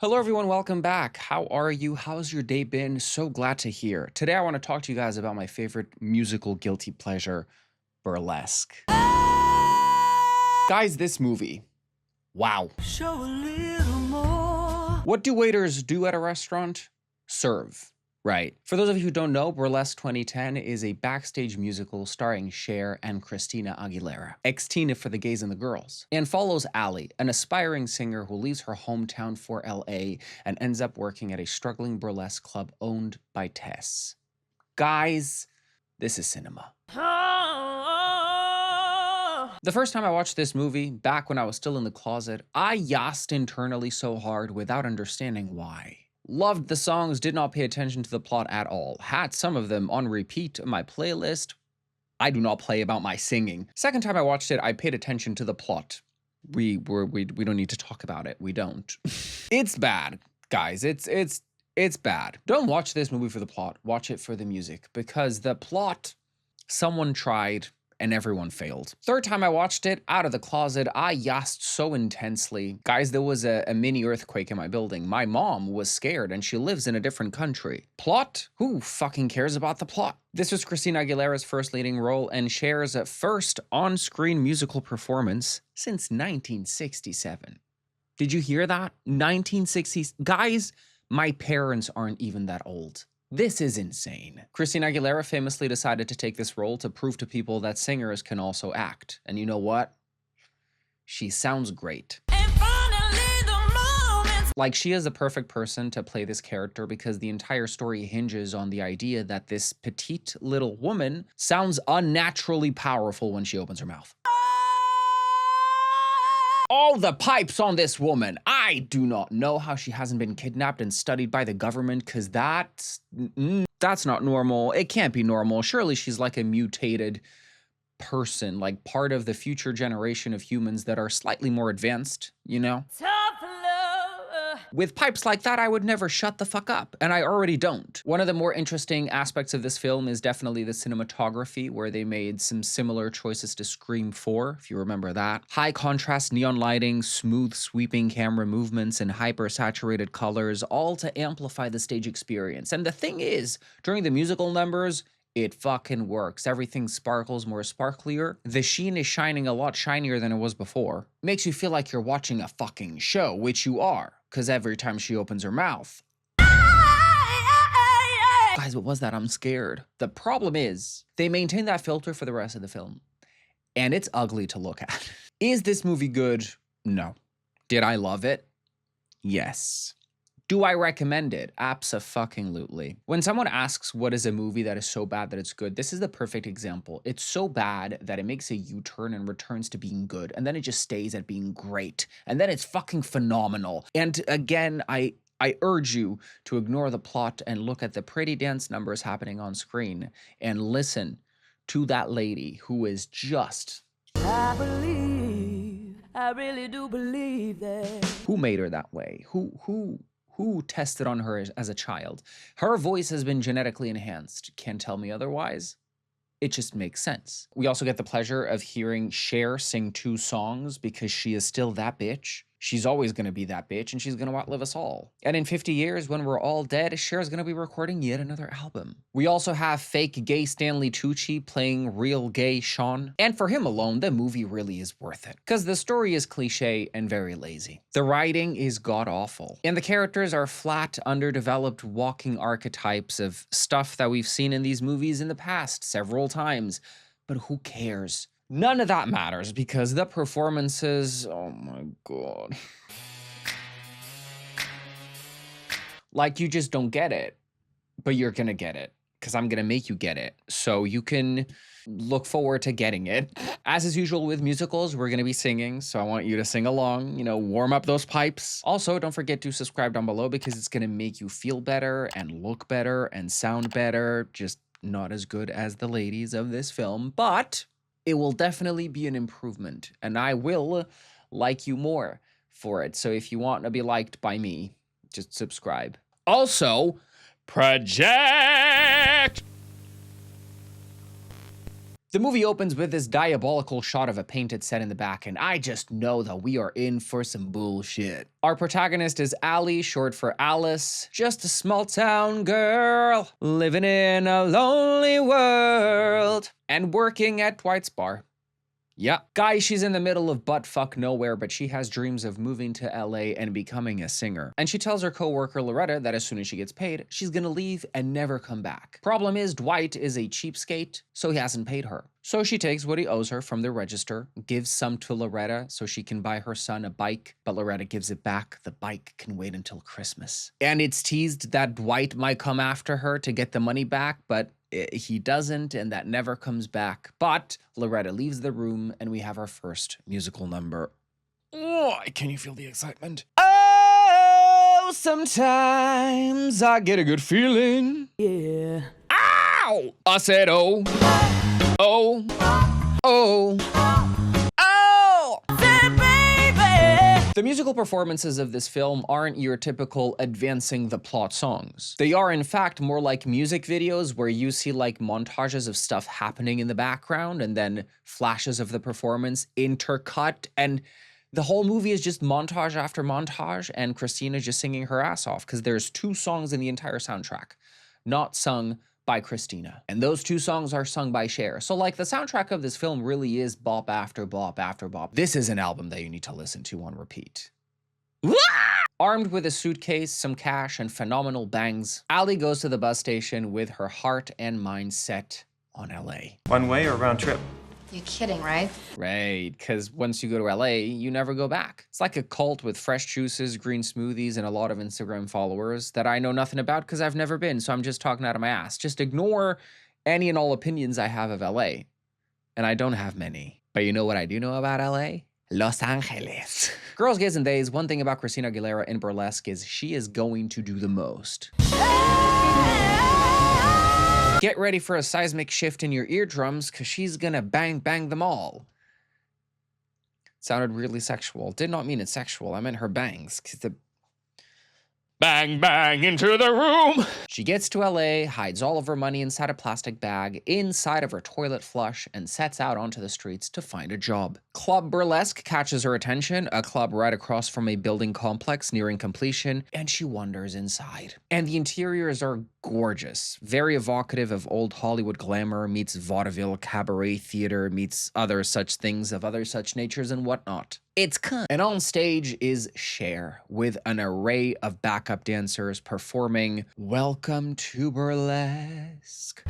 Hello everyone, welcome back. How are you? How's your day been? So glad to hear. Today I want to talk to you guys about my favorite musical guilty pleasure, Burlesque. Guys, this movie, wow. Show a little more. What do waiters do at a restaurant? Serve. Right. For those of you who don't know, Burlesque 2010 is a backstage musical starring Cher and Christina Aguilera, ex-Tina for the gays and the girls, and follows Allie, an aspiring singer who leaves her hometown for LA and ends up working at a struggling burlesque club owned by Tess. Guys, this is cinema. The first time I watched this movie, back when I was still in the closet, I yassed internally so hard without understanding why. Loved the songs, did not pay attention to the plot at all. Had some of them on repeat on my playlist. I do not play about my singing. Second time I watched it, I paid attention to the plot. We don't need to talk about it. We don't. It's bad, guys. It's bad. Don't watch this movie for the plot. Watch it for the music, because the plot, someone tried and everyone failed. Third time I watched it, out of the closet, I yassed so intensely. Guys, there was a mini earthquake in my building. My mom was scared and she lives in a different country. Plot? Who fucking cares about the plot? This was Christina Aguilera's first leading role and Cher's first on-screen musical performance since 1967. Did you hear that? 1960s. Guys, my parents aren't even that old. This is insane. Christina Aguilera famously decided to take this role to prove to people that singers can also act. And you know what? She sounds great. Like, she is the perfect person to play this character because the entire story hinges on the idea that this petite little woman sounds unnaturally powerful when she opens her mouth. All the pipes on this woman. I do not know how she hasn't been kidnapped and studied by the government, because that's not normal. It can't be normal. Surely she's like a mutated person, like part of the future generation of humans that are slightly more advanced, you know? With pipes like that, I would never shut the fuck up, and I already don't. One of the more interesting aspects of this film is definitely the cinematography, where they made some similar choices to Scream 4, if you remember that. High contrast neon lighting, smooth sweeping camera movements, and hyper-saturated colors, all to amplify the stage experience. And the thing is, during the musical numbers, it fucking works. Everything sparkles more sparklier. The sheen is shining a lot shinier than it was before. Makes you feel like you're watching a fucking show, which you are, because every time she opens her mouth. Guys, what was that? I'm scared. The problem is, they maintain that filter for the rest of the film, and it's ugly to look at. Is this movie good? No. Did I love it? Yes. Do I recommend it? Abso-fucking-lutely. When someone asks what is a movie that is so bad that it's good, this is the perfect example. It's so bad that it makes a U-turn and returns to being good, and then it just stays at being great, and then it's fucking phenomenal. And again, I urge you to ignore the plot and look at the pretty dance numbers happening on screen and listen to that lady who is just... I really do believe that. Who made her that way? Who tested on her as a child? Her voice has been genetically enhanced. Can't tell me otherwise. It just makes sense. We also get the pleasure of hearing Cher sing 2 songs because she is still that bitch. She's always gonna be that bitch, and she's gonna outlive us all. And in 50 years, when we're all dead, Cher's gonna be recording yet another album. We also have fake gay Stanley Tucci playing real gay Sean. And for him alone, the movie really is worth it, because the story is cliche and very lazy. The writing is god-awful. And the characters are flat, underdeveloped, walking archetypes of stuff that we've seen in these movies in the past several times. But who cares? None of that matters because the performances, oh my god. Like, you just don't get it, but you're gonna get it because I'm gonna make you get it. So you can look forward to getting it. As is usual with musicals, we're gonna be singing, so I want you to sing along, you know, warm up those pipes. Also, don't forget to subscribe down below because it's gonna make you feel better and look better and sound better. Just not as good as the ladies of this film, but it will definitely be an improvement, and I will like you more for it. So if you want to be liked by me, just subscribe. Also, project! The movie opens with this diabolical shot of a painted set in the back, and I just know that we are in for some bullshit. Our protagonist is Allie, short for Alice, just a small town girl living in a lonely world and working at Dwight's bar. Yeah. Guys, she's in the middle of buttfuck nowhere, but she has dreams of moving to LA and becoming a singer. And she tells her coworker Loretta that as soon as she gets paid, she's gonna leave and never come back. Problem is, Dwight is a cheapskate, so he hasn't paid her. So she takes what he owes her from the register, gives some to Loretta so she can buy her son a bike, but Loretta gives it back. The bike can wait until Christmas. And it's teased that Dwight might come after her to get the money back, but he doesn't, and that never comes back. But Loretta leaves the room, and we have our first musical number. Oh, can you feel the excitement? Oh, sometimes I get a good feeling. Yeah. Ow! I said, oh, oh, oh, oh! The musical performances of this film aren't your typical advancing the plot songs. They are in fact more like music videos where you see like montages of stuff happening in the background and then flashes of the performance intercut, and the whole movie is just montage after montage and Christina just singing her ass off because there's 2 songs in the entire soundtrack, not sung by Christina. And those 2 songs are sung by Cher. So like the soundtrack of this film really is bop after bop after bop. This is an album that you need to listen to on repeat. Armed with a suitcase, some cash, and phenomenal bangs, Allie goes to the bus station with her heart and mind set on LA. One way or round trip? You're kidding, right? Right, because once you go to LA, you never go back. It's like a cult with fresh juices, green smoothies, and a lot of Instagram followers that I know nothing about because I've never been, so I'm just talking out of my ass. Just ignore any and all opinions I have of LA. And I don't have many. But you know what I do know about LA? Los Angeles. Girls, gays, and theys, one thing about Christina Aguilera in Burlesque is she is going to do the most. Get ready for a seismic shift in your eardrums because she's gonna bang them all. Sounded really sexual. Did not mean it sexual. I meant her bangs. Cause the bang into the room. She gets to LA, hides all of her money inside a plastic bag, inside of her toilet flush, and sets out onto the streets to find a job. Club Burlesque catches her attention, a club right across from a building complex nearing completion, and she wanders inside. And the interiors are gorgeous, very evocative of old Hollywood glamour meets vaudeville cabaret theater meets other such things of other such natures and whatnot. It's cunt. And on stage is Cher with an array of backup dancers performing Welcome to Burlesque.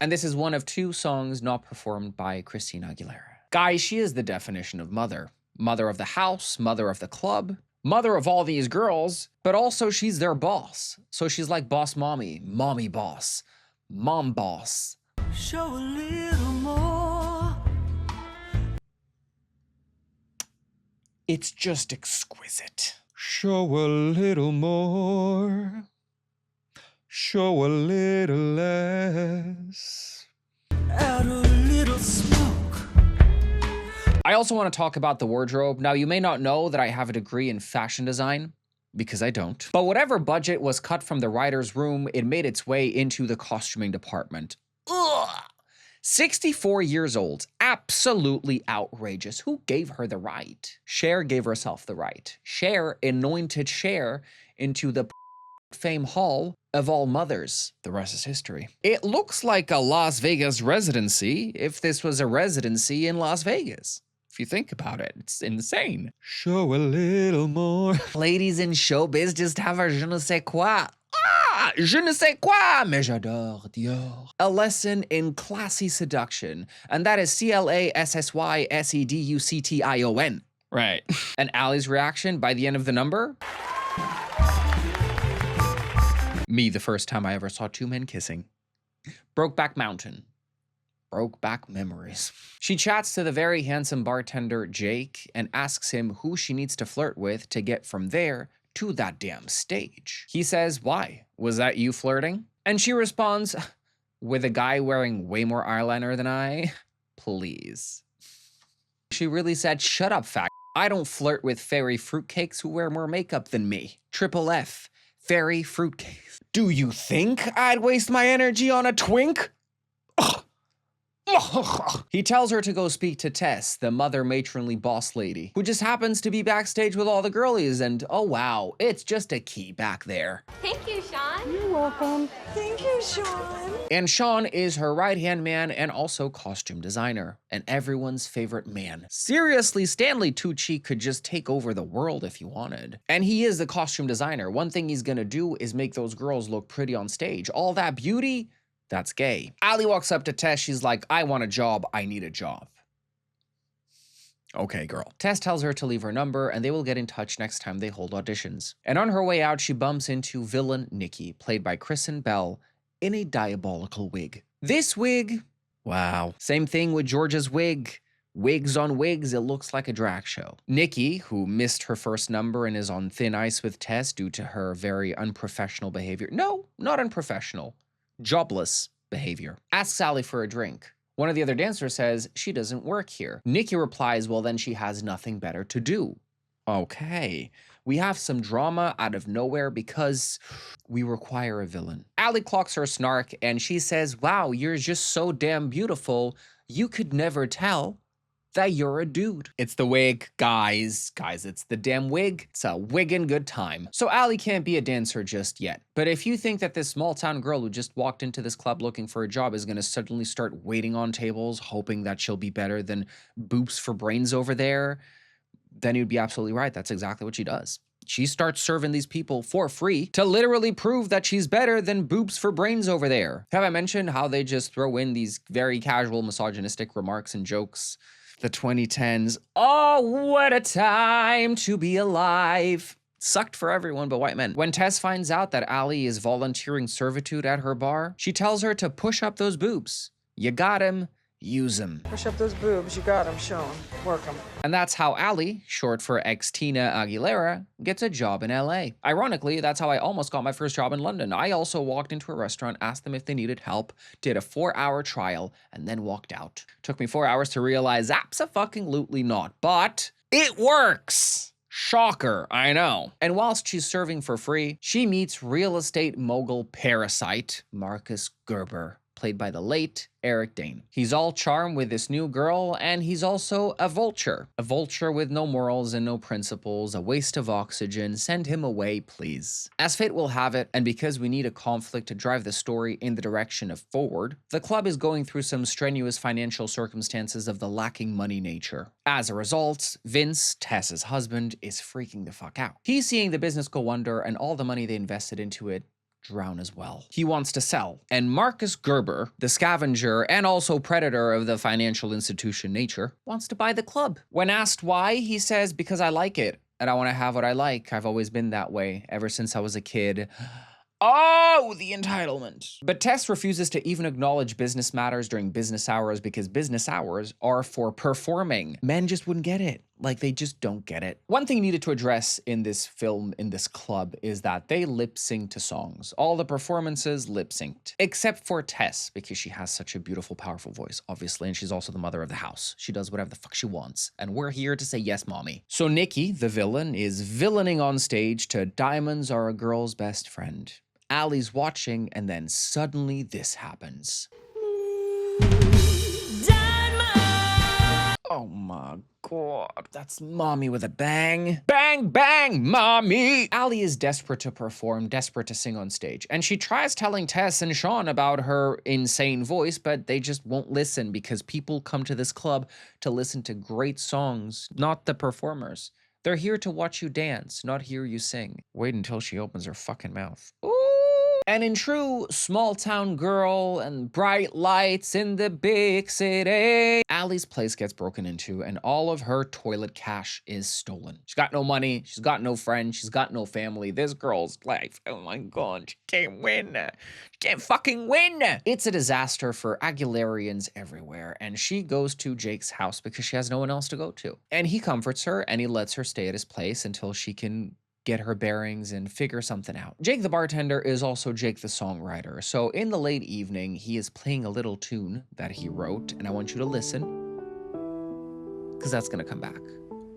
And this is one of 2 songs not performed by Christina Aguilera. Guys, she is the definition of mother. Mother of the house, mother of the club, mother of all these girls, but also she's their boss. So she's like boss mommy, mommy boss, mom boss. Show a little more. It's just exquisite. Show a little more. Show a little less. Add a little smoke. I also want to talk about the wardrobe. Now, you may not know that I have a degree in fashion design, because I don't. But whatever budget was cut from the writer's room, it made its way into the costuming department. Ugh! 64 years old, absolutely outrageous. Who gave her the right? Cher gave herself the right. Cher anointed Cher into the Fame Hall of all mothers. The rest is history. It looks like a Las Vegas residency if this was a residency in Las Vegas. If you think about it, it's insane. Show a little more. Ladies in showbiz just have a je ne sais quoi. Ah, je ne sais quoi, mais j'adore Dior. A lesson in classy seduction, and that is CLASSYSEDUCTION. Right. And Allie's reaction by the end of the number? Me, the first time I ever saw 2 men kissing. Brokeback Mountain. Brokeback memories. She chats to the very handsome bartender, Jake, and asks him who she needs to flirt with to get from there to that damn stage. He says, why? Was that you flirting? And she responds, with a guy wearing way more eyeliner than I? Please. She really said, shut up, fat. I don't flirt with fairy fruitcakes who wear more makeup than me. Triple F. Fairy fruitcakes. Do you think I'd waste my energy on a twink? Ugh. He tells her to go speak to Tess, the mother matronly boss lady, who just happens to be backstage with all the girlies, and oh wow, it's just a key back there. Thank you, Sean. You're welcome. Thank you, Sean. And Sean is her right-hand man and also costume designer, and everyone's favorite man. Seriously, Stanley Tucci could just take over the world if he wanted. And he is the costume designer. One thing he's gonna do is make those girls look pretty on stage. All that beauty, that's gay. Allie walks up to Tess, she's like, I want a job, I need a job. Okay, girl. Tess tells her to leave her number and they will get in touch next time they hold auditions. And on her way out, she bumps into villain Nikki, played by Kristen Bell, in a diabolical wig. This wig, wow. Same thing with George's wig. Wigs on wigs, it looks like a drag show. Nikki, who missed her first number and is on thin ice with Tess due to her very unprofessional behavior. No, not unprofessional. Jobless behavior. Asks Sally for a drink. One of the other dancers says she doesn't work here. Nikki replies, well, then she has nothing better to do. Okay, we have some drama out of nowhere because we require a villain. Allie clocks her snark and she says, wow, you're just so damn beautiful, you could never tell that you're a dude. It's the wig, guys. Guys, it's the damn wig. It's a wiggin' good time. So Allie can't be a dancer just yet. But if you think that this small town girl who just walked into this club looking for a job is gonna suddenly start waiting on tables, hoping that she'll be better than Boops for Brains over there, then you'd be absolutely right. That's exactly what she does. She starts serving these people for free to literally prove that she's better than Boops for Brains over there. Have I mentioned how they just throw in these very casual misogynistic remarks and jokes? The 2010s, oh, what a time to be alive. Sucked for everyone but white men. When Tess finds out that Allie is volunteering servitude at her bar, she tells her to push up those boobs. You got him, use him. Push up those boobs, you got them, show them, work them. And that's how Allie, short for ex-Tina Aguilera, gets a job in LA. Ironically, that's how I almost got my first job in London. I also walked into a restaurant, asked them if they needed help, did a 4-hour trial, and then walked out. Took me 4 hours to realize abso-fucking-lutely not, but it works! Shocker, I know. And whilst she's serving for free, she meets real estate mogul parasite Marcus Gerber, played by the late Eric Dane. He's all charm with this new girl, and he's also a vulture. A vulture with no morals and no principles, a waste of oxygen. Send him away, please. As fate will have it, and because we need a conflict to drive the story in the direction of forward, the club is going through some strenuous financial circumstances of the lacking money nature. As a result, Vince, Tess's husband, is freaking the fuck out. He's seeing the business go under and all the money they invested into it drown as well. He wants to sell. And Marcus Gerber, the scavenger and also predator of the financial institution nature, wants to buy the club. When asked why, he says, because I like it and I want to have what I like. I've always been that way ever since I was a kid. Oh, the entitlement. But Tess refuses to even acknowledge business matters during business hours because business hours are for performing. Men just wouldn't get it. Like, they just don't get it. One thing needed to address in this film, in this club, is that they lip sync to songs. All the performances lip synced, except for Tess, because she has such a beautiful, powerful voice, obviously, and she's also the mother of the house. She does whatever the fuck she wants, and we're here to say yes, mommy. So Nikki, the villain, is villaining on stage to Diamonds Are a Girl's Best Friend. Allie's watching, and then suddenly this happens. Oh my god, that's mommy with a bang. Bang, bang, mommy! Allie is desperate to perform, desperate to sing on stage, and she tries telling Tess and Sean about her insane voice, but they just won't listen because people come to this club to listen to great songs, not the performers. They're here to watch you dance, not hear you sing. Wait until she opens her fucking mouth. Ooh. And in true small-town girl and bright lights in the big city, Allie's place gets broken into and all of her toilet cash is stolen. She's got no money, she's got no friends, she's got no family. This girl's life, oh my god, she can't win. She can't fucking win. It's a disaster for Aguilerians everywhere, and she goes to Jake's house because she has no one else to go to. And he comforts her and he lets her stay at his place until she can get her bearings and figure something out. Jake the bartender is also Jake the songwriter. So in the late evening, he is playing a little tune that he wrote, and I want you to listen, because that's gonna come back.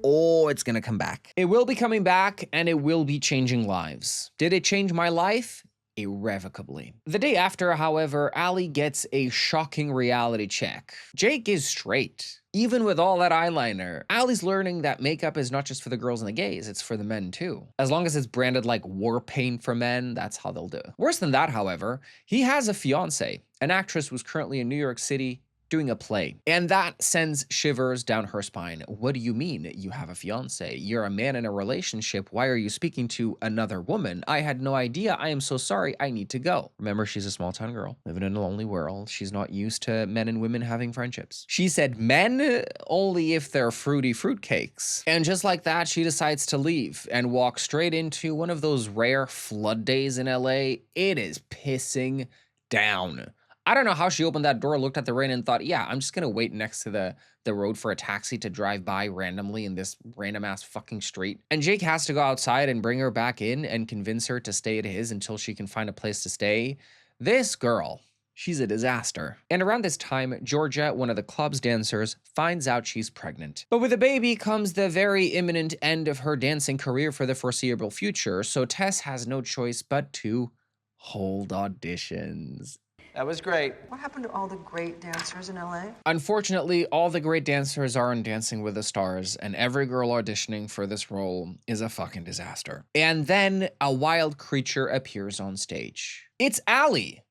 Oh, it's gonna come back. It will be coming back, and it will be changing lives. Did it change my life? irrevocably. The day after, however, Ali gets a shocking reality check. Jake is straight. Even with all that eyeliner, Ali's learning that makeup is not just for the girls and the gays, it's for the men too. As long as it's branded like war paint for men, that's how they'll do it. Worse than that, however, he has a fiance, an actress who's currently in New York City doing a play. And that sends shivers down her spine. What do you mean you have a fiance? You're a man in a relationship. Why are you speaking to another woman? I had no idea. I am so sorry. I need to go. Remember, she's a small town girl living in a lonely world. She's not used to men and women having friendships. She said men only if they're fruity fruitcakes. And just like that, she decides to leave and walk straight into one of those rare flood days in LA. It is pissing down. I don't know how she opened that door, looked at the rain, and thought, yeah, I'm just gonna wait next to the road for a taxi to drive by randomly in this random ass fucking street. And Jake has to go outside and bring her back in and convince her to stay at his until she can find a place to stay. This girl, she's a disaster. And around this time, Georgia, one of the club's dancers, finds out she's pregnant. But with a baby comes the very imminent end of her dancing career for the foreseeable future, so Tess has no choice but to hold auditions. That was great. What happened to all the great dancers in LA? Unfortunately, all the great dancers are on Dancing with the Stars, and every girl auditioning for this role is a fucking disaster. And then a wild creature appears on stage. It's Ali.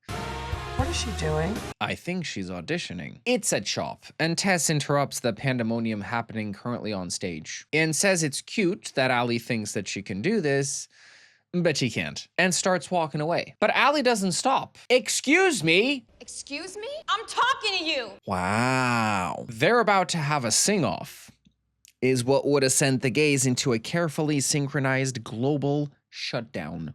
What is she doing? I think she's auditioning. It's a chop, and Tess interrupts the pandemonium happening currently on stage and says it's cute that Ali thinks that she can do this, but she can't, and starts walking away. But Ali doesn't stop. Excuse me? Excuse me? I'm talking to you! Wow. They're about to have a sing-off, is what would have sent the gays into a carefully synchronized global shutdown.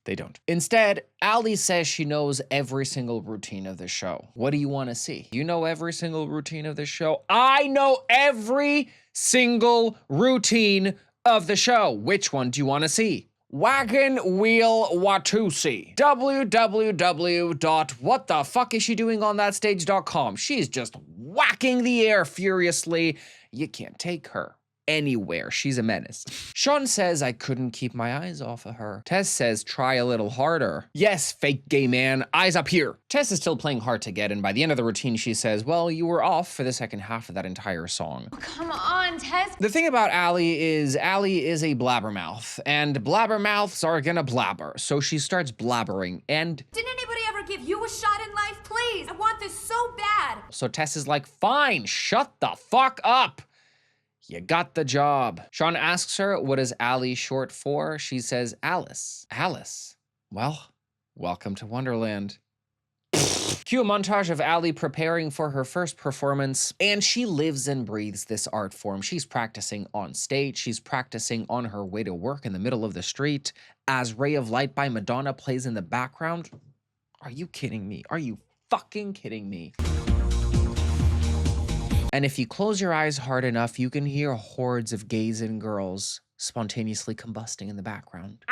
They don't. Instead, Ali says she knows every single routine of the show. What do you want to see? You know every single routine of the show? I know every single routine of the show. Which one do you want to see? Wagon Wheel Watusi. www.whatthefuckisshedoingonthatstage.com. She's just whacking the air furiously. You can't take her anywhere. She's a menace. Sean says I couldn't keep my eyes off of her. Tess says try a little harder. Yes, fake gay man, eyes up here. Tess is still playing hard to get, and by the end of the routine she says, well, you were off for the second half of that entire song. Come on, Tess. The thing about Ali is a blabbermouth, and blabbermouths are gonna blabber, so she starts blabbering, and Didn't anybody ever give you a shot in life? Please, I want this so bad. so Tess is like, fine, shut the fuck up. You got the job. Sean asks her, what is Ali short for? She says, Alice. Alice. Well, welcome to Wonderland. Cue a montage of Ali preparing for her first performance, and she lives and breathes this art form. She's practicing on stage. She's practicing on her way to work in the middle of the street as Ray of Light by Madonna plays in the background. Are you kidding me? Are you fucking kidding me? And if you close your eyes hard enough, you can hear hordes of gays and girls spontaneously combusting in the background.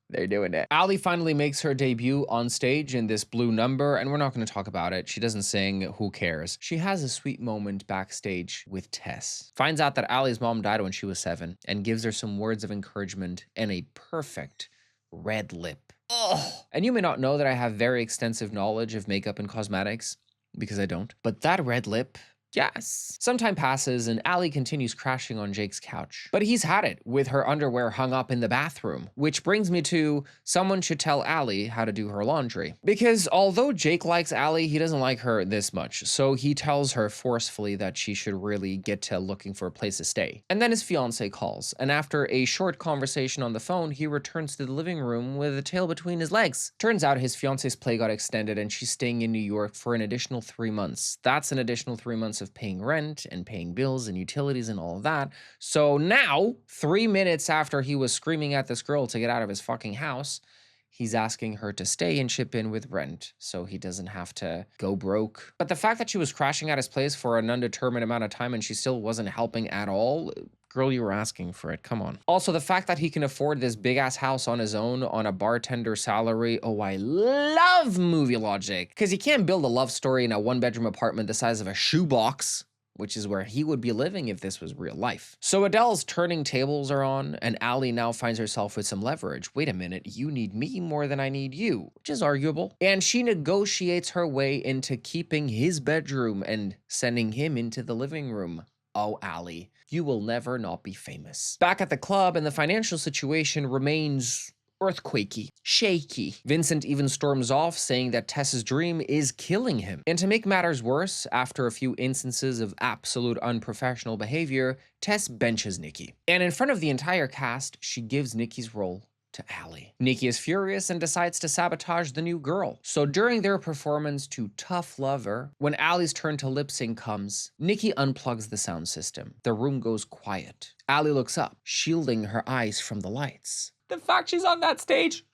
They're doing it. Ali finally makes her debut on stage in this blue number, and we're not going to talk about it. She doesn't sing, who cares? She has a sweet moment backstage with Tess. Finds out that Ali's mom died when she was 7, and gives her some words of encouragement and a perfect red lip. Ugh. And you may not know that I have very extensive knowledge of makeup and cosmetics, because I don't. But that red lip, yes. Some time passes and Ali continues crashing on Jake's couch. But he's had it with her underwear hung up in the bathroom, which brings me to someone should tell Ali how to do her laundry. Because although Jake likes Ali, he doesn't like her this much. So he tells her forcefully that she should really get to looking for a place to stay. And then his fiance calls, and after a short conversation on the phone, he returns to the living room with a tail between his legs. Turns out his fiance's play got extended and she's staying in New York for an additional 3 months. That's an additional 3 months of paying rent and paying bills and utilities and all of that. So now, 3 minutes after he was screaming at this girl to get out of his fucking house, he's asking her to stay and chip in with rent so he doesn't have to go broke. But the fact that she was crashing at his place for an undetermined amount of time and she still wasn't helping at all, girl, you were asking for it, come on. Also, the fact that he can afford this big-ass house on his own on a bartender salary, oh, I love movie logic. Because you can't build a love story in a one-bedroom apartment the size of a shoebox. which is where he would be living if this was real life. So Adele's turning tables are on, and Allie now finds herself with some leverage. Wait a minute, you need me more than I need you, which is arguable. And she negotiates her way into keeping his bedroom and sending him into the living room. Oh, Allie, you will never not be famous. Back at the club, and the financial situation remains earthquakey, shaky. Vincent even storms off, saying that Tess's dream is killing him. And to make matters worse, after a few instances of absolute unprofessional behavior, Tess benches Nikki. And in front of the entire cast, she gives Nikki's role to Allie. Nikki is furious and decides to sabotage the new girl. So during their performance to Tough Lover, when Allie's turn to lip sync comes, Nikki unplugs the sound system. The room goes quiet. Allie looks up, shielding her eyes from the lights. The fact she's on that stage.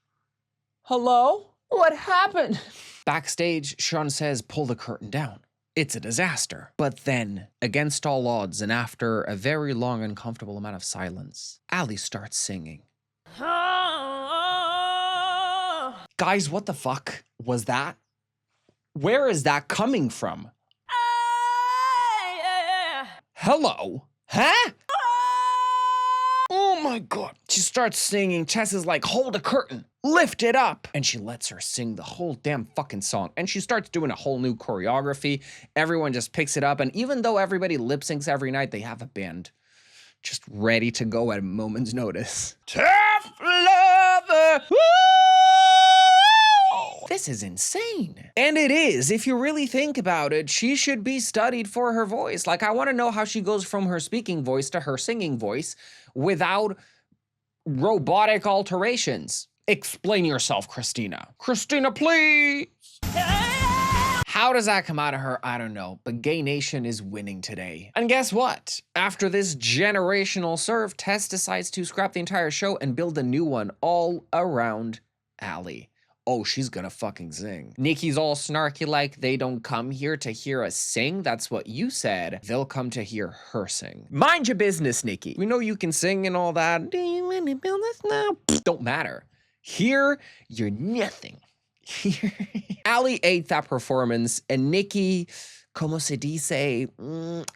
Hello? What happened? Backstage, Sean says, pull the curtain down. It's a disaster. But then, against all odds and after a very long, uncomfortable amount of silence, Allie starts singing. Guys, what the fuck was that? Where is that coming from? Hello? Huh? Oh my God. She starts singing. Tess is like, hold the curtain, lift it up. And she lets her sing the whole damn fucking song. And she starts doing a whole new choreography. Everyone just picks it up. And even though everybody lip syncs every night, they have a band just ready to go at a moment's notice. Tough Lover. Woo! This is insane. And it is. If you really think about it, she should be studied for her voice. Like, I want to know how she goes from her speaking voice to her singing voice without robotic alterations. Explain yourself, Christina. Christina, please. How does that come out of her? I don't know, but Gay Nation is winning today. And guess what? After this generational serve, Tess decides to scrap the entire show and build a new one all around Allie. Oh, she's gonna fucking sing. Nikki's all snarky like, they don't come here to hear us sing. That's what you said. They'll come to hear her sing. Mind your business, Nikki. We know you can sing and all that. Do you want to build this now? Don't matter. Here, you're nothing. Allie ate that performance, and Nikki, como se dice,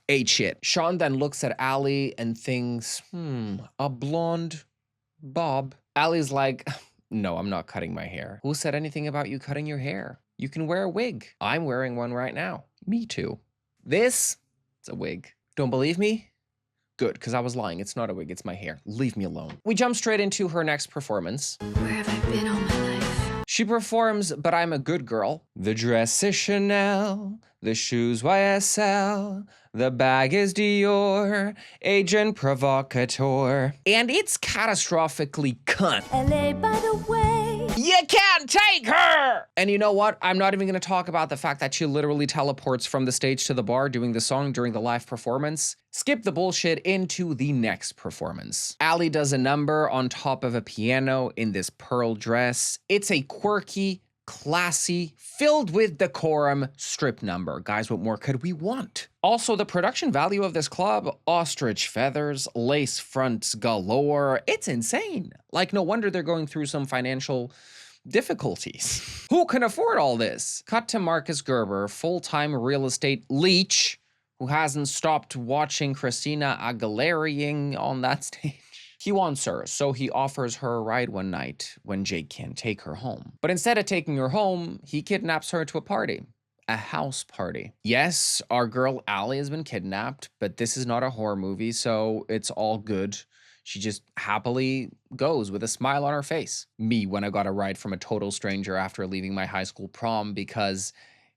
ate shit. Sean then looks at Allie and thinks, a blonde bob. Allie's like, no, I'm not cutting my hair. Who said anything about you cutting your hair? You can wear a wig. I'm wearing one right now. Me too. This is a wig. Don't believe me? Good, because I was lying. It's not a wig, it's my hair. Leave me alone. We jump straight into her next performance. Where have I been all my life? She performs But I'm a Good Girl. The dress is Chanel, the shoes YSL, the bag is Dior, agent provocateur. And it's catastrophically cunt. LA, by the way. You can't take her! And you know what? I'm not even gonna talk about the fact that she literally teleports from the stage to the bar doing the song during the live performance. Skip the bullshit into the next performance. Allie does a number on top of a piano in this pearl dress. It's a quirky, classy, filled with decorum strip number. Guys, what more could we want? Also, the production value of this club, ostrich feathers, lace fronts galore, it's insane. Like, no wonder they're going through some financial difficulties. Who can afford all this? Cut to Marcus Gerber, full-time real estate leech, who hasn't stopped watching Christina Aguilera on that stage. He wants her, so he offers her a ride one night when Jake can't take her home. But instead of taking her home, he kidnaps her to a party. A house party. Yes, our girl Allie has been kidnapped, but this is not a horror movie, so it's all good. She just happily goes with a smile on her face. Me when I got a ride from a total stranger after leaving my high school prom because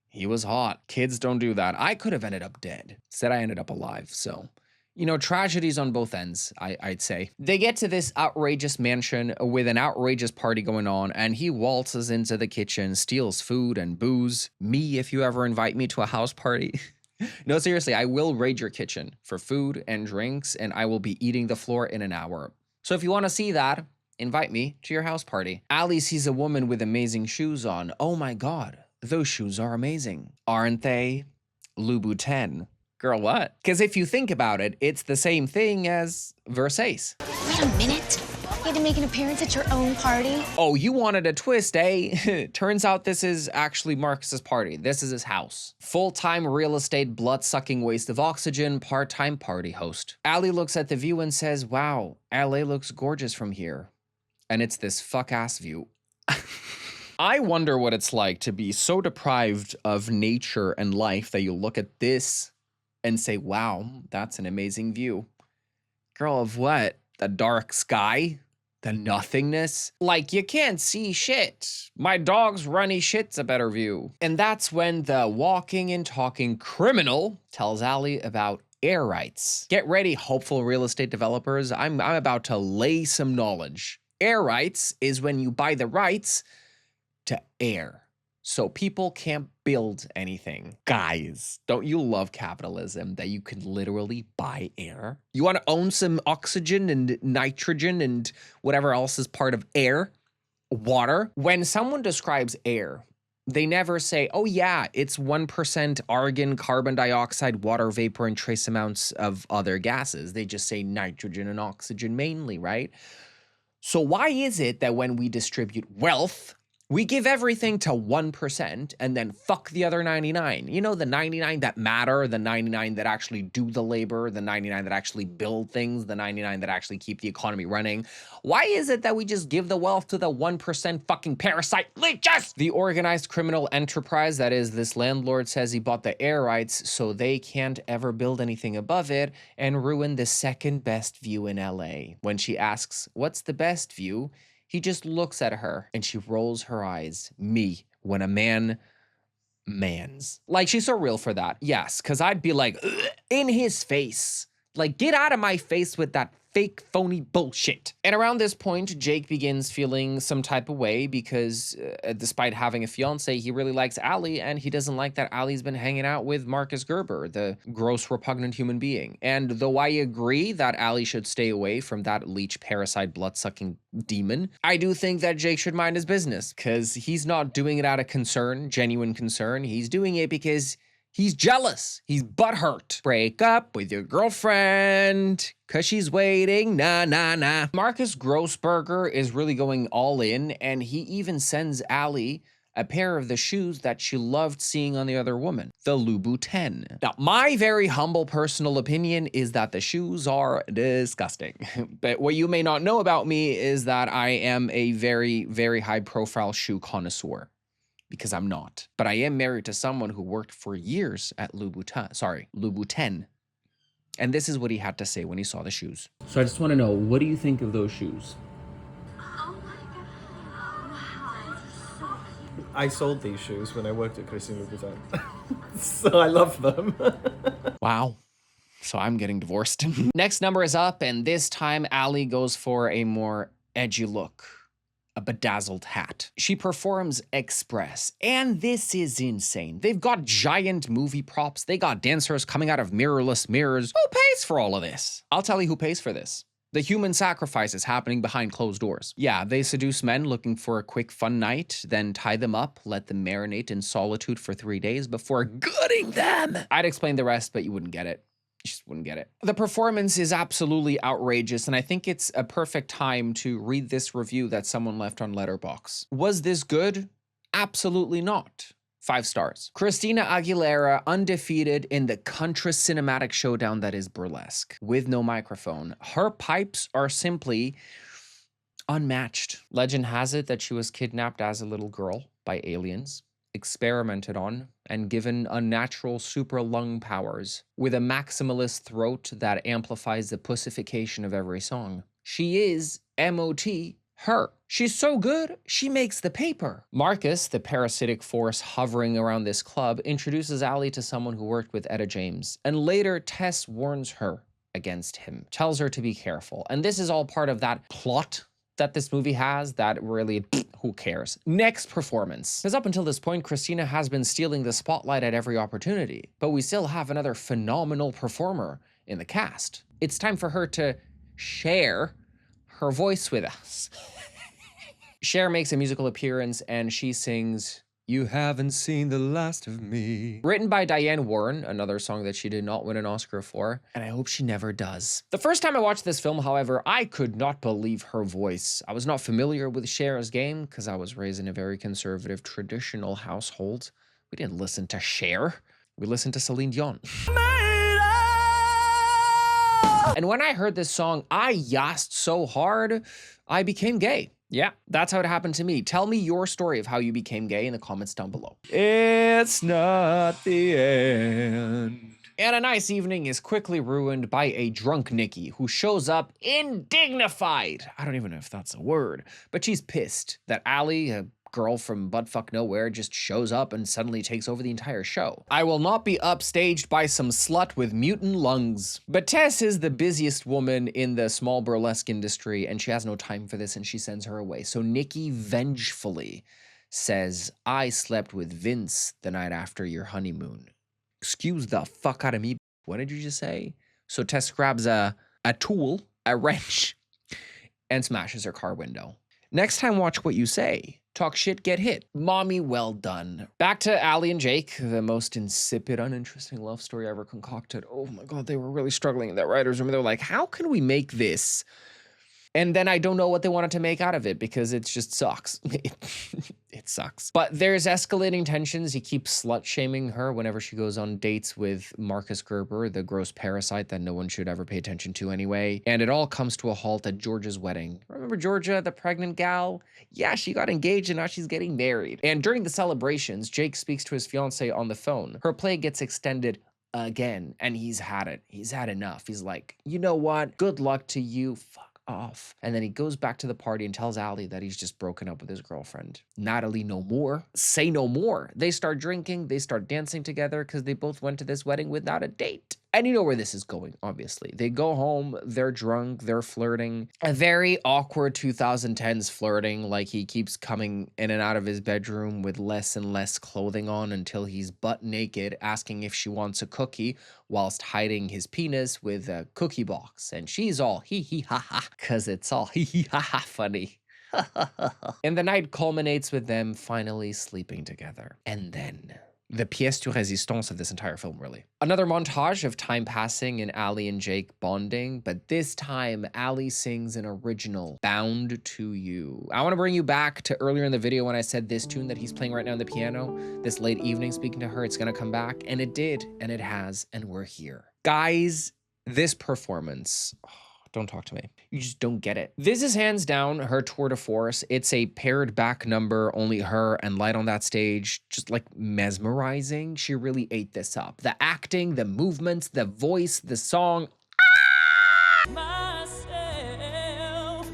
he was hot. Kids don't do that. I could have ended up dead. Instead, I ended up alive, so... You know, tragedies on both ends, I'd say. They get to this outrageous mansion with an outrageous party going on, and he waltzes into the kitchen, steals food and booze. Me, if you ever invite me to a house party. No, seriously, I will raid your kitchen for food and drinks, and I will be eating the floor in an hour. So if you want to see that, invite me to your house party. Allie sees a woman with amazing shoes on. Oh my God, those shoes are amazing. Aren't they? Louboutin. Girl, what? Because if you think about it, it's the same thing as Versace. Wait a minute. You had to make an appearance at your own party? Oh, you wanted a twist, eh? Turns out this is actually Marcus's party. This is his house. Full-time real estate, blood-sucking waste of oxygen, part-time party host. Allie looks at the view and says, wow, LA looks gorgeous from here. And it's this fuck-ass view. I wonder what it's like to be so deprived of nature and life that you look at this and say, wow, that's an amazing view. Girl, of what? The dark sky? The nothingness? Like, you can't see shit. My dog's runny shit's a better view. And that's when the walking and talking criminal tells Allie about air rights. Get ready, hopeful real estate developers. I'm about to lay some knowledge. Air rights is when you buy the rights to air, so people can't build anything. Guys, don't you love capitalism that you can literally buy air? You want to own some oxygen and nitrogen and whatever else is part of air? Water? When someone describes air, they never say, oh yeah, it's 1% argon, carbon dioxide, water vapor, and trace amounts of other gases. They just say nitrogen and oxygen mainly, right? So why is it that when we distribute wealth, we give everything to 1% and then fuck the other 99. You know, the 99 that matter, the 99 that actually do the labor, the 99 that actually build things, the 99 that actually keep the economy running. Why is it that we just give the wealth to the 1% fucking parasite leeches? The organized criminal enterprise, that is, this landlord says he bought the air rights so they can't ever build anything above it and ruin the second best view in LA. When she asks, what's the best view? He just looks at her and she rolls her eyes. Me, when a man mans. Like, she's so real for that. Yes, because I'd be like, ugh, in his face. Like, get out of my face with that fake, phony bullshit. And around this point, Jake begins feeling some type of way because despite having a fiance, he really likes Allie, and he doesn't like that Allie's been hanging out with Marcus Gerber, the gross, repugnant human being. And though I agree that Allie should stay away from that leech parasite blood-sucking demon, I do think that Jake should mind his business, because he's not doing it out of concern, genuine concern. He's doing it because he's jealous. He's butthurt. Break up with your girlfriend, cause she's waiting. Nah, nah, nah. Marcus Grossberger is really going all in, and he even sends Allie a pair of the shoes that she loved seeing on the other woman, the Louboutin. Now, my very humble personal opinion is that the shoes are disgusting. But what you may not know about me is that I am a very, very high profile shoe connoisseur. Because I'm not. But I am married to someone who worked for years at Louboutin. And this is what he had to say when he saw the shoes. So I just want to know, what do you think of those shoes? Oh my god. Wow. I sold these shoes when I worked at Christian Louboutin. So I love them. Wow. So I'm getting divorced. Next number is up, and this time Allie goes for a more edgy look. A bedazzled hat. She performs Express, and this is insane. They've got giant movie props. They got dancers coming out of mirrorless mirrors. Who pays for all of this? I'll tell you who pays for this. The human sacrifice is happening behind closed doors. Yeah, they seduce men looking for a quick fun night, then tie them up, let them marinate in solitude for 3 days before gutting them. I'd explain the rest, but you wouldn't get it. You just wouldn't get it. The performance is absolutely outrageous, and I think it's a perfect time to read this review that someone left on StutterBox. Was this good? Absolutely not. 5 stars. Christina Aguilera undefeated in the country cinematic showdown that is Burlesque. With no microphone. Her pipes are simply unmatched. Legend has it that she was kidnapped as a little girl by aliens, experimented on, and given unnatural super lung powers with a maximalist throat that amplifies the pussification of every song. She is M.O.T. her. She's so good, she makes the paper. Marcus, the parasitic force hovering around this club, introduces Allie to someone who worked with Etta James, and later Tess warns her against him, tells her to be careful. And this is all part of that plot that this movie has that really, who cares? Next performance. Because up until this point, Christina has been stealing the spotlight at every opportunity, but we still have another phenomenal performer in the cast. It's time for her to share her voice with us. Cher makes a musical appearance and she sings You haven't seen the last of me. Written by Diane Warren, another song that she did not win an Oscar for, and I hope she never does. The first time I watched this film, however, I could not believe her voice. I was not familiar with Cher's game because I was raised in a very conservative, traditional household. We didn't listen to Cher. We listened to Celine Dion. And when I heard this song, I yassed so hard, I became gay. Yeah, that's how it happened to me. Tell me your story of how you became gay in the comments down below. It's not the end. And a nice evening is quickly ruined by a drunk Nikki who shows up indignified. I don't even know if that's a word, but she's pissed that Allie, a girl from buttfuck nowhere, just shows up and suddenly takes over the entire show. I will not be upstaged by some slut with mutant lungs. But Tess is the busiest woman in the small burlesque industry, and she has no time for this, and she sends her away. So Nikki vengefully says, I slept with Vince the night after your honeymoon. Excuse the fuck out of me. What did you just say? So Tess grabs a tool, a wrench, and smashes her car window. Next time, watch what you say. Talk shit, get hit. Mommy, well done. Back to Allie and Jake, the most insipid, uninteresting love story ever concocted. Oh my God, they were really struggling in that writer's room. They were like, how can we make this? And then I don't know what they wanted to make out of it because it just sucks. It sucks. But there's escalating tensions. He keeps slut-shaming her whenever she goes on dates with Marcus Gerber, the gross parasite that no one should ever pay attention to anyway. And it all comes to a halt at Georgia's wedding. Remember Georgia, the pregnant gal? Yeah, she got engaged and now she's getting married. And during the celebrations, Jake speaks to his fiance on the phone. Her play gets extended again, and he's had it. He's had enough. He's like, you know what? Good luck to you. Fuck off. And then he goes back to the party and tells Allie that he's just broken up with his girlfriend. Natalie no more. Say no more. They start drinking, they start dancing together because they both went to this wedding without a date. And you know where this is going, obviously. They go home, they're drunk, they're flirting. A very awkward 2010s flirting, like he keeps coming in and out of his bedroom with less and less clothing on until he's butt naked, asking if she wants a cookie, whilst hiding his penis with a cookie box. And she's all hee hee ha ha, because it's all hee hee ha ha funny. And the night culminates with them finally sleeping together. And then the pièce de résistance of this entire film, really. Another montage of time passing and Allie and Jake bonding, but this time Allie sings an original, Bound to You. I want to bring you back to earlier in the video when I said this tune that he's playing right now on the piano, this late evening speaking to her, it's gonna come back, and it did, and it has, and we're here. Guys, this performance, don't talk to me. You just don't get it. This is hands down her tour de force. It's a pared back number, only her and Light on that stage, just like mesmerizing. She really ate this up. The acting, the movements, the voice, the song.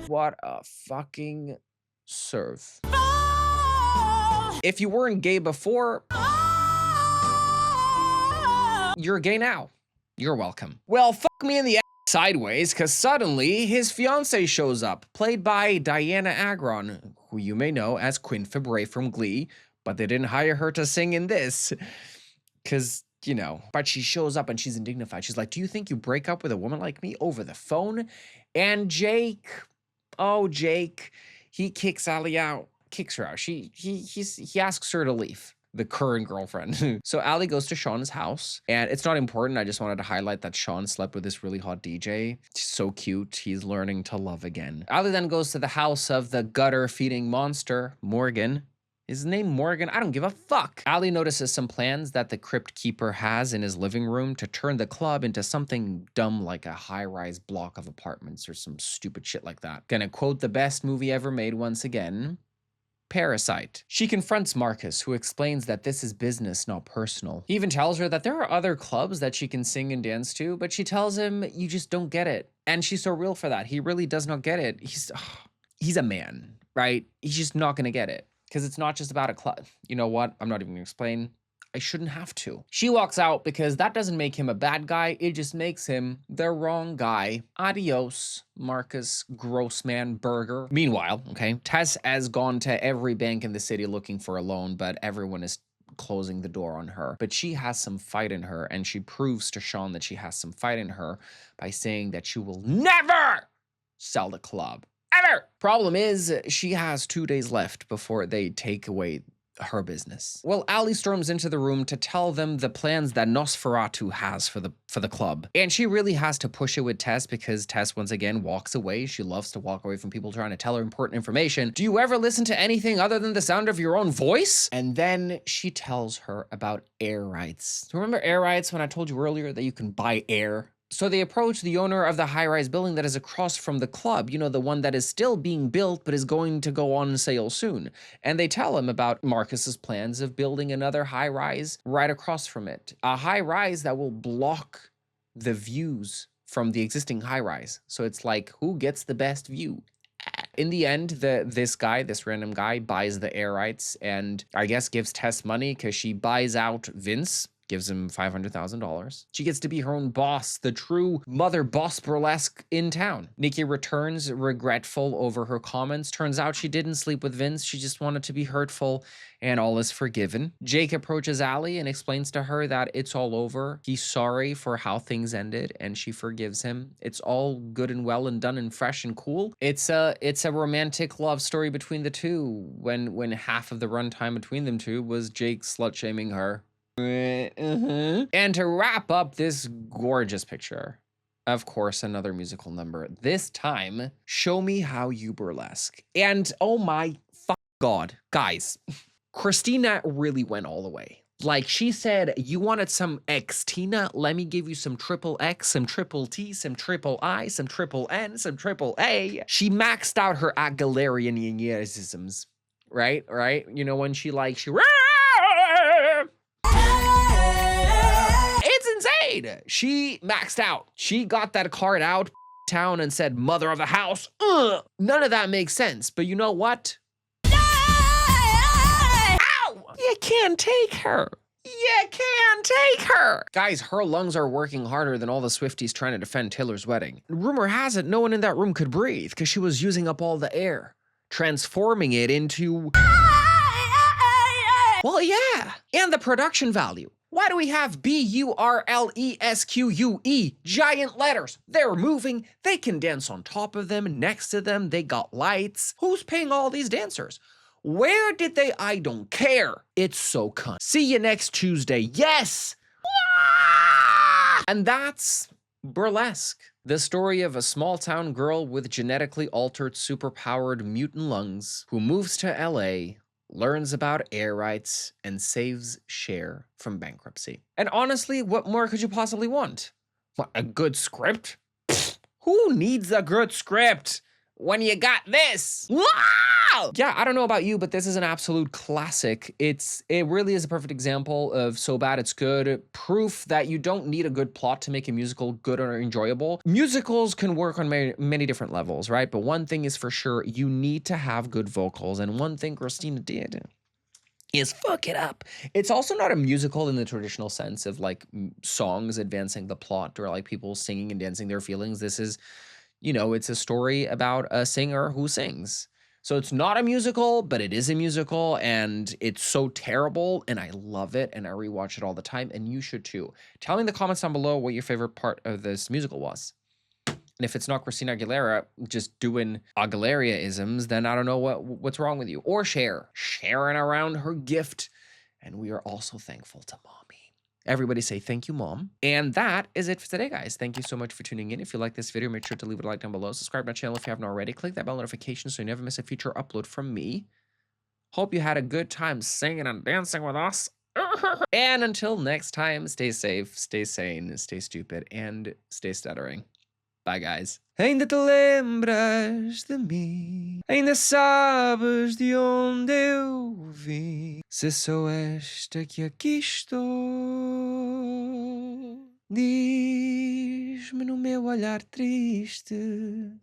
What a fucking serve. If you weren't gay before, you're gay now. You're welcome. Well, fuck me in the sideways, because suddenly his fiance shows up, played by Diana Agron, who you may know as Quinn Fabray from Glee, but they didn't hire her to sing in this, because, you know, but she shows up and she's indignified. She's like, do you think you break up with a woman like me over the phone? And Jake, oh, Jake, he kicks Allie out, kicks her out. He asks her to leave. The current girlfriend. So Allie goes to Sean's house, and it's not important. I just wanted to highlight that Sean slept with this really hot DJ. He's so cute. He's learning to love again. Allie then goes to the house of the gutter-feeding monster, Morgan. Is his name Morgan? I don't give a fuck. Allie notices some plans that the crypt keeper has in his living room to turn the club into something dumb like a high-rise block of apartments or some stupid shit like that. Gonna quote the best movie ever made once again. Parasite. She confronts Marcus, who explains that this is business, not personal. He even tells her that there are other clubs that she can sing and dance to, but she tells him, you just don't get it. And she's so real for that. He really does not get it. He's a man, right? He's just not gonna get it. Because it's not just about a club. You know what? I'm not even gonna explain. I shouldn't have to. She walks out because that doesn't make him a bad guy. It just makes him the wrong guy. Adios, Marcus Grossman Burger. Meanwhile, okay, Tess has gone to every bank in the city looking for a loan, but everyone is closing the door on her. But she has some fight in her, and she proves to Sean that she has some fight in her by saying that she will never sell the club. Ever! Problem is, she has 2 days left before they take away her business. Well, Ali storms into the room to tell them the plans that Nosferatu has for the club. And she really has to push it with Tess because Tess once again walks away. She loves to walk away from people trying to tell her important information. Do you ever listen to anything other than the sound of your own voice? And then she tells her about air rights. Remember air rights when I told you earlier that you can buy air? So they approach the owner of the high-rise building that is across from the club, you know, the one that is still being built but is going to go on sale soon. And they tell him about Marcus's plans of building another high-rise right across from it. A high-rise that will block the views from the existing high-rise. So it's like, who gets the best view? In the end, this random guy, buys the air rights and I guess gives Tess money because she buys out Vince, gives him $500,000. She gets to be her own boss, the true mother boss burlesque in town. Nikki returns regretful over her comments. Turns out she didn't sleep with Vince. She just wanted to be hurtful and all is forgiven. Jake approaches Ali and explains to her that it's all over. He's sorry for how things ended and she forgives him. It's all good and well and done and fresh and cool. It's a romantic love story between the two when half of the runtime between them two was Jake slut-shaming her. And to wrap up this gorgeous picture, of course, another musical number. This time, Show Me How You Burlesque. And oh my God, guys, Christina really went all the way. Like she said, you wanted some X-Tina? Let me give you some triple X, some triple T, some triple I, some triple N, some triple A. She maxed out her Aguilerianisms, right? You know, when she it's insane. She maxed out. She got that card out town and said, mother of the house. None of that makes sense. But you know what? Ow! You can't take her. You can't take her. Guys, her lungs are working harder than all the Swifties trying to defend Taylor's wedding. Rumor has it no one in that room could breathe because she was using up all the air, transforming it into... Well, yeah. And the production value. Why do we have Burlesque, giant letters? They're moving, they can dance on top of them, next to them, they got lights. Who's paying all these dancers? Where did they? I don't care. It's so cunt. See you next Tuesday. Yes! And that's Burlesque, the story of a small town girl with genetically altered, superpowered mutant lungs who moves to LA, learns about air rights, and saves Cher from bankruptcy. And honestly, what more could you possibly want? What, a good script? Pfft, who needs a good script when you got this? Wow! Yeah, I don't know about you, but this is an absolute classic. It really is a perfect example of so bad it's good. Proof that you don't need a good plot to make a musical good or enjoyable. Musicals can work on many different levels, right? But one thing is for sure, you need to have good vocals. And one thing Christina did is fuck it up. It's also not a musical in the traditional sense of like songs advancing the plot or like people singing and dancing their feelings. This is, you know, it's a story about a singer who sings. So it's not a musical, but it is a musical, and it's so terrible, and I love it, and I rewatch it all the time, and you should too. Tell me in the comments down below what your favorite part of this musical was. And if it's not Christina Aguilera just doing Aguilera-isms, then I don't know what's wrong with you. Or Cher, sharing around her gift, and we are also thankful to Mommy. Everybody say thank you, Mom. And that is it for today, guys. Thank you so much for tuning in. If you like this video, make sure to leave a like down below. Subscribe to my channel if you haven't already. Click that bell notification so you never miss a future upload from me. Hope you had a good time singing and dancing with us. And until next time, stay safe, stay sane, stay stupid, and stay stuttering. Bye, guys. Ainda te lembras de mim, ainda sabes de onde eu vim. Se sou esta que aqui estou, diz-me no meu olhar triste.